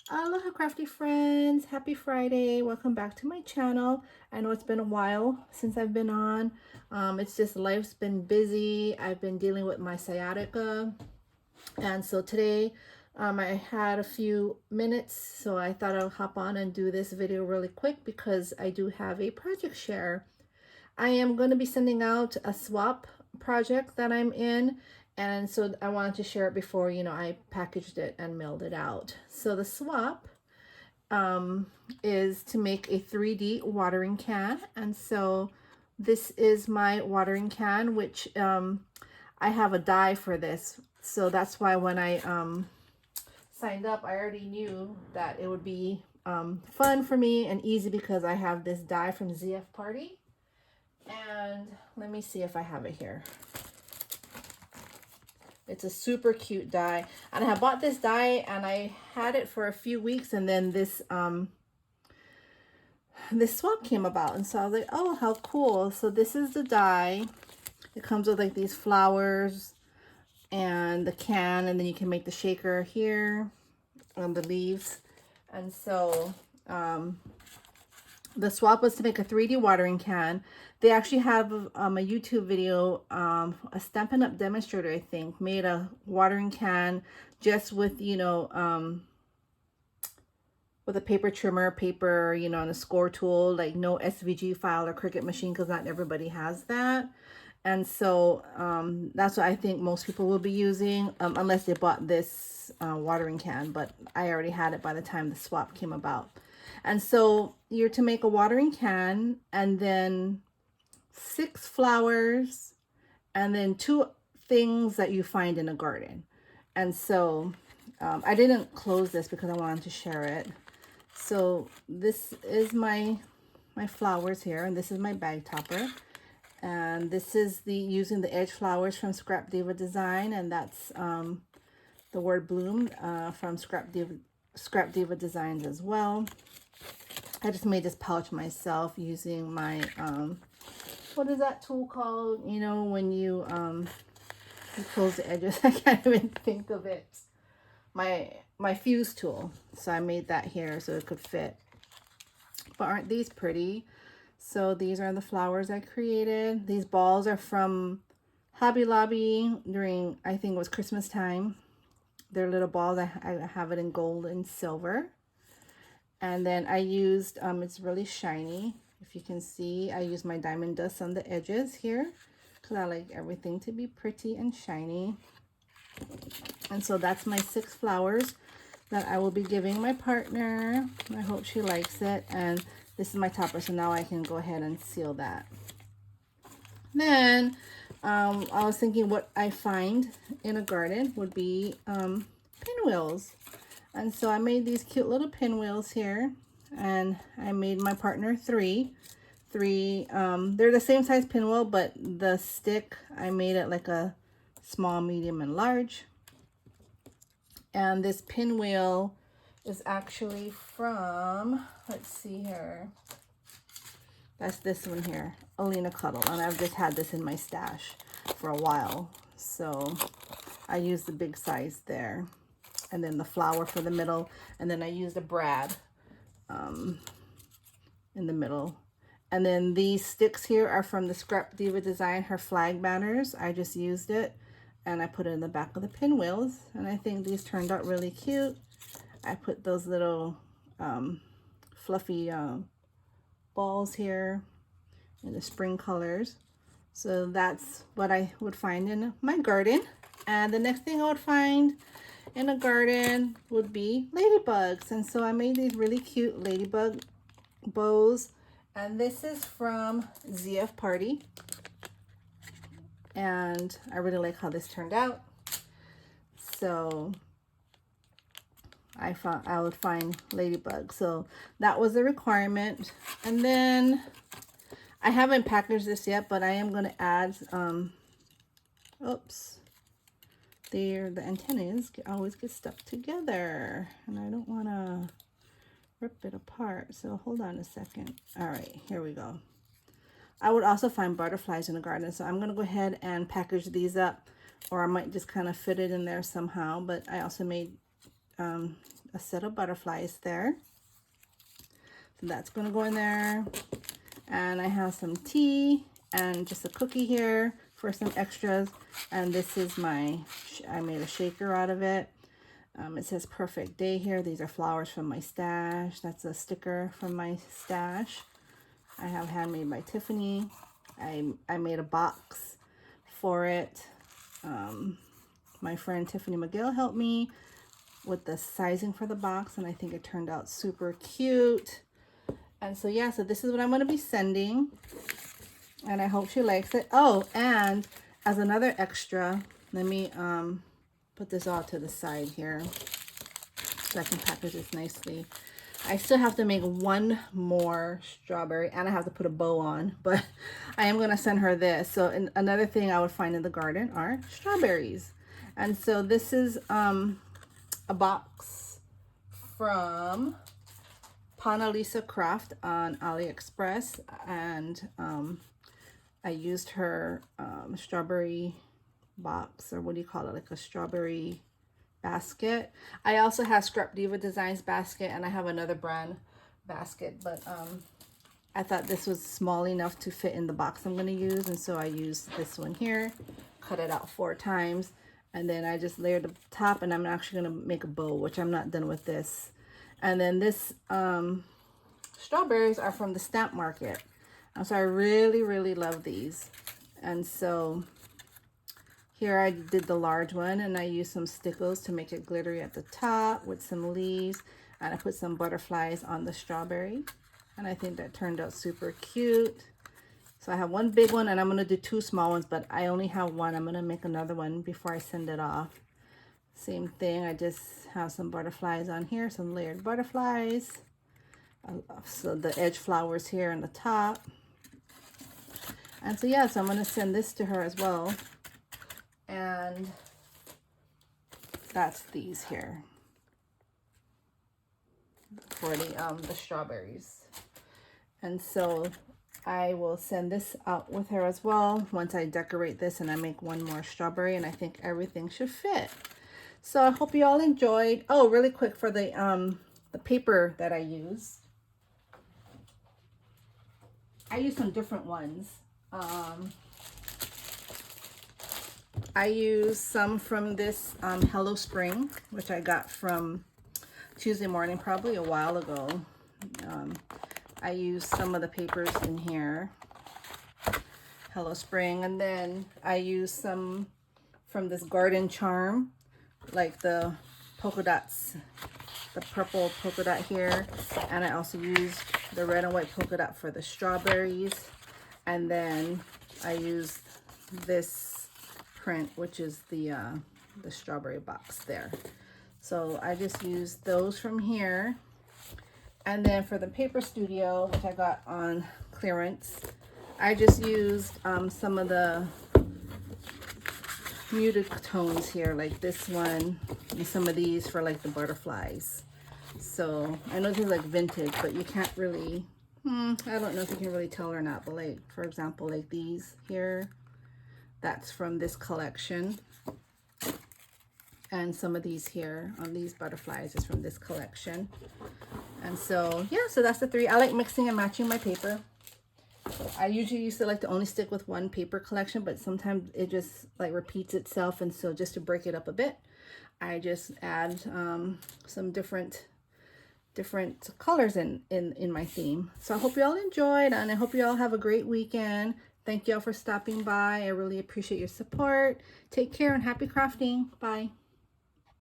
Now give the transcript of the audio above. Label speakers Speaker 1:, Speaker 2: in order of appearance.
Speaker 1: Aloha crafty friends, happy Friday. Welcome back to my channel. I know it's been a while since I've been on. It's just life's been busy. I've been dealing with my sciatica. And so today I had a few minutes, so I thought I'll hop on and do this video really quick because I do have a project share. I am going to be sending out a swap project that I'm in, and so I wanted to share it before, I packaged it and mailed it out. So the swap is to make a 3D watering can, and so this is my watering can, which I have a die for this. So that's why when I signed up, I already knew that it would be fun for me and easy because I have this die from ZF Party. And let me see if I have it here. It's a super cute die. And I bought this die and I had it for a few weeks, and then this swap came about. And so I was like, oh, how cool. So this is the die. It comes with like these flowers and the can, and then you can make the shaker here on the leaves. And so the swap was to make a 3D watering can. They actually have a YouTube video, a Stampin' Up! Demonstrator, I think, made a watering can just with, with a paper trimmer, paper, and a score tool, like no SVG file or Cricut machine, because not everybody has that. And so that's what I think most people will be using, unless they bought this watering can, but I already had it by the time the swap came about. And so you're to make a watering can, and then 6 flowers, and then 2 things that you find in a garden. And so I didn't close this because I wanted to share it. So this is my flowers here, and this is my bag topper. And this is using the edge flowers from Scrap Diva Design, and that's the word bloom from Scrap Diva Designs as well. I just made this pouch myself using my what is that tool called? When you close the edges. I can't even think of it. My fuse tool. So I made that here so it could fit. But aren't these pretty? So these are the flowers I created. These balls are from Hobby Lobby during, I think it was Christmas time. They're little balls. I have it in gold and silver. And then I used, it's really shiny. If you can see, I used my diamond dust on the edges here because I like everything to be pretty and shiny. And so that's my 6 flowers that I will be giving my partner. I hope she likes it. And this is my topper, so now I can go ahead and seal that. Then I was thinking what I find in a garden would be pinwheels. And so I made these cute little pinwheels here, and I made my partner 3. They're the same size pinwheel, but the stick, I made it like a small, medium, and large. And this pinwheel is actually from, let's see here. That's this one here, Alina Cuddle. And I've just had this in my stash for a while. So I used the big size there. And then the flower for the middle. And then I used a brad in the middle. And then these sticks here are from the Scrap Diva Design, her flag banners. I just used it and I put it in the back of the pinwheels. And I think these turned out really cute. I put those little fluffy balls here in the spring colors. So that's what I would find in my garden. And the next thing I would find in a garden would be ladybugs. And so I made these really cute ladybug bows. And this is from ZF Party. And I really like how this turned out. So I would find ladybugs. So that was a requirement. And then I haven't packaged this yet, but I am going to add, oops. The antennas always get stuck together, and I don't want to rip it apart. So hold on a second. All right, here we go. I would also find butterflies in the garden, so I'm going to go ahead and package these up, or I might just kind of fit it in there somehow. But I also made a set of butterflies there. So that's going to go in there. And I have some tea and just a cookie here for some extras. And this is I made a shaker out of it. It says perfect day here. These are flowers from my stash. That's a sticker from my stash. I have handmade by Tiffany. I made a box for it. My friend Tiffany McGill helped me with the sizing for the box, and I think it turned out super cute. And so yeah, so this is what I'm going to be sending, and I hope she likes it. Oh, and as another extra, let me put this all to the side here so I can package this nicely. I still have to make one more strawberry, and I have to put a bow on, but I am going to send her this. So another thing I would find in the garden are strawberries. And so this is a box from Lisa Craft on AliExpress, and I used her strawberry box, or what do you call it, like a strawberry basket. I also have Scrap Diva Designs basket, and I have another brand basket, but I thought this was small enough to fit in the box I'm going to use, and so I used this one here, cut it out 4 times, and then I just layered the top, and I'm actually going to make a bow, which I'm not done with this. And then this strawberries are from the Stamp Market, and so I really love these. And so here I did the large one, and I used some stickles to make it glittery at the top with some leaves, and I put some butterflies on the strawberry, and I think that turned out super cute. So I have one big one, and I'm going to do 2 small ones, but I only have one. I'm going to make another one before I send it off. Same thing, I just have some butterflies on here, some layered butterflies. So the edge flowers here on the top. And so yeah, so I'm going to send this to her as well. And that's these here for the strawberries. And so I will send this out with her as well once I decorate this and I make one more strawberry, and I think everything should fit. So I hope you all enjoyed. Oh, really quick, for the paper that I used. I used some different ones. I used some from this Hello Spring, which I got from Tuesday Morning, probably a while ago. I used some of the papers in here, Hello Spring, and then I used some from this Garden Charm, like the polka dots, the purple polka dot here, and I also used the red and white polka dot for the strawberries, and then I used this print, which is the strawberry box there. So I just used those from here. And then for the Paper Studio, which I got on clearance, I just used some of the muted tones here, like this one, and some of these for like the butterflies. So I know this is like vintage, but you can't really, I don't know if you can really tell or not, but like, for example, like these here, that's from this collection. And some of these here on these butterflies is from this collection. And so, yeah, so that's the 3. I like mixing and matching my paper. I usually used to like to only stick with one paper collection, but sometimes it just like repeats itself. And so just to break it up a bit, I just add some different colors in my theme. So I hope you all enjoyed, and I hope you all have a great weekend. Thank you all for stopping by. I really appreciate your support. Take care and happy crafting. Bye.